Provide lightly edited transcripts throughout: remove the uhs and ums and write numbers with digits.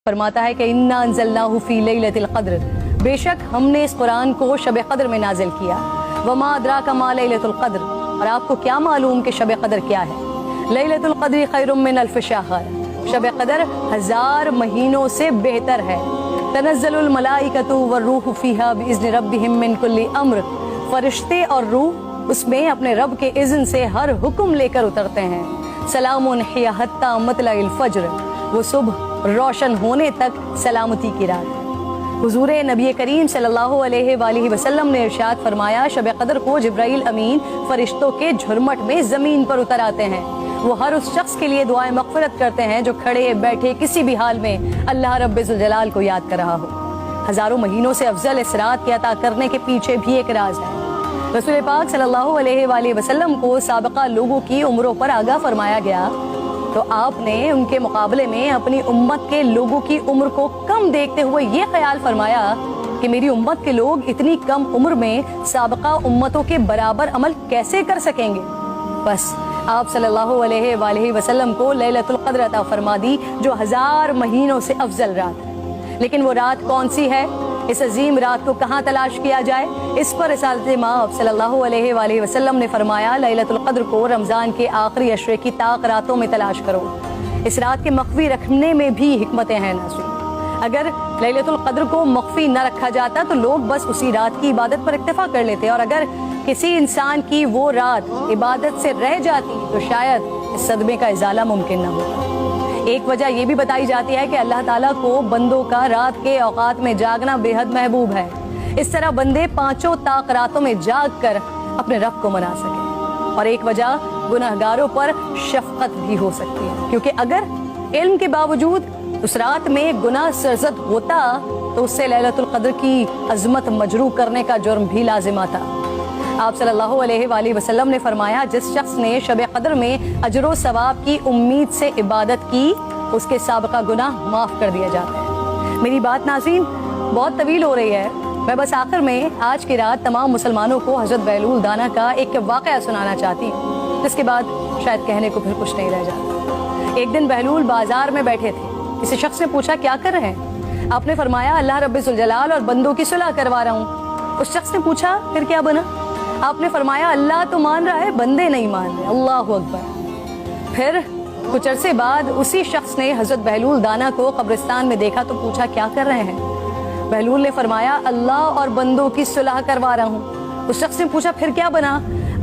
फरमाता है कि इन्ना अंज़लनाहु फी लैलतिल क़द्र, बेशक हमने इस कुरान को शब क़द्र में नाजिल किया। वमा अदराका मा लैलतुल क़द्र, और आपको क्या मालूम कि शब क़द्र क्या है। लैलतुल क़द्र खैरुम मिन अल्फ़ शहर, शब क़द्र 1000 महीनों से बेहतर है। तनज़्ज़लुल मलाइकतु वर्रूहु फ़ीहा बिइज़्नि रब्बिहिम मिन कुल्लि अम्र, फरिश्ते और रूह उसमें अपने रब के इज़्न से हर हुक्म लेकर उतरते हैं। सलामुन हिया हत्ता मतलइल फ़ज्र, वो सुबह रोशन होने तक सलामती की रात। हुजूर नबी करीम सल्लल्लाहु अलैहि वसल्लम ने इरशाद फरमाया, शब क़द्र को जिब्राइल अमीन फरिश्तों के झुरमट में ज़मीन पर उतर आते हैं। वो हर उस शख्स के लिए दुआए मग़फ़िरत करते हैं जो खड़े बैठे किसी भी हाल में अल्लाह रब्बुल जलाल को याद कर रहा हो। हज़ारों महीनों से अफजल इस रात के अता करने के पीछे भी एक राज है। रसूल पाक सल्लल्लाहु अलैहि वसल्लम को साबिक़ा लोगों की उम्रों पर आगाह फरमाया गया, तो आपने उनके मुकाबले में अपनी उम्मत के लोगों की उम्र को कम देखते हुए ये ख्याल फरमाया कि मेरी उम्मत के लोग इतनी कम उम्र में साबिक़ा उम्मतों के बराबर अमल कैसे कर सकेंगे। बस आप सल्लल्लाहु अलैहि वसल्लम को लैलतुल क़द्र अता फरमा दी, जो 1000 महीनों से अफजल रात है। लेकिन वो रात कौन सी है, इस अजीम रात को कहाँ तलाश किया जाए, इस पर रिसालत माब सल्लल्लाहु अलैहि वसल्लम ने फरमाया, लैलतुल क़द्र को रमज़ान के आखिरी अशरे की ताक रातों में तलाश करो। इस रात के मख्फी रखने में भी हिकमतें हैं नाज़रीन। अगर लैलतुल क़द्र को मख्फी न रखा जाता तो लोग बस उसी रात की इबादत पर इक्तफा कर लेते, और अगर किसी इंसान की वो रात इबादत से रह जाती तो शायद इस सदमे का इजाला मुमकिन न होता। एक वजह यह भी बताई जाती है कि अल्लाह ताला को बंदों का रात के औकात में जागना बेहद महबूब है। इस तरह बंदे 5 ताक रातों में जाग कर अपने रब को मना सके। और एक वजह गुनहगारों पर शफकत भी हो सकती है, क्योंकि अगर इल्म के बावजूद उस रात में गुनाह सरजद होता तो उससे लैलतुल क़द्र की अजमत मजरू करने का जुर्म भी लाजिम आता। आप सल्लल्लाहु अलैहि वसल्लम ने फरमाया, जिस शख्स ने शब क़द्र में अजर व सवाब की उम्मीद से इबादत की, उसके साबिक़ा गुनाह माफ़ कर दिया जाता है। मेरी बात नाज़रीन बहुत तवील हो रही है, मैं बस आखिर में आज की रात तमाम मुसलमानों को हज़रत बहलूल दाना का एक वाक़या सुनाना चाहती हूँ, जिसके बाद शायद कहने को फिर कुछ नहीं रह जाता। एक दिन बहलूल बाजार में बैठे थे। किसी शख्स ने पूछा, क्या कर रहे हैं? आपने फरमाया, अल्लाह रब्बुल जलाल और बंदों की सुलह करवा रहा हूँ। उस शख्स ने पूछा, फिर क्या बना? आपने फरमाया, अल्लाह तो मान रहा है, बंदे नहीं मान रहे। अल्लाहु अकबर। फिर कुछ अरसे बाद उसी शख्स ने हज़रत बहलूल दाना को कब्रिस्तान में देखा तो पूछा, क्या कर रहे हैं? बहलूल ने फरमाया, अल्लाह और बंदों की सुलह करवा रहा हूँ। उस शख्स ने पूछा, फिर क्या बना?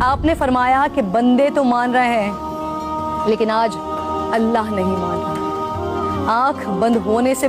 आपने फरमाया कि बंदे तो मान रहे हैं, लेकिन आज अल्लाह नहीं मान रहा। आँख बंद होने से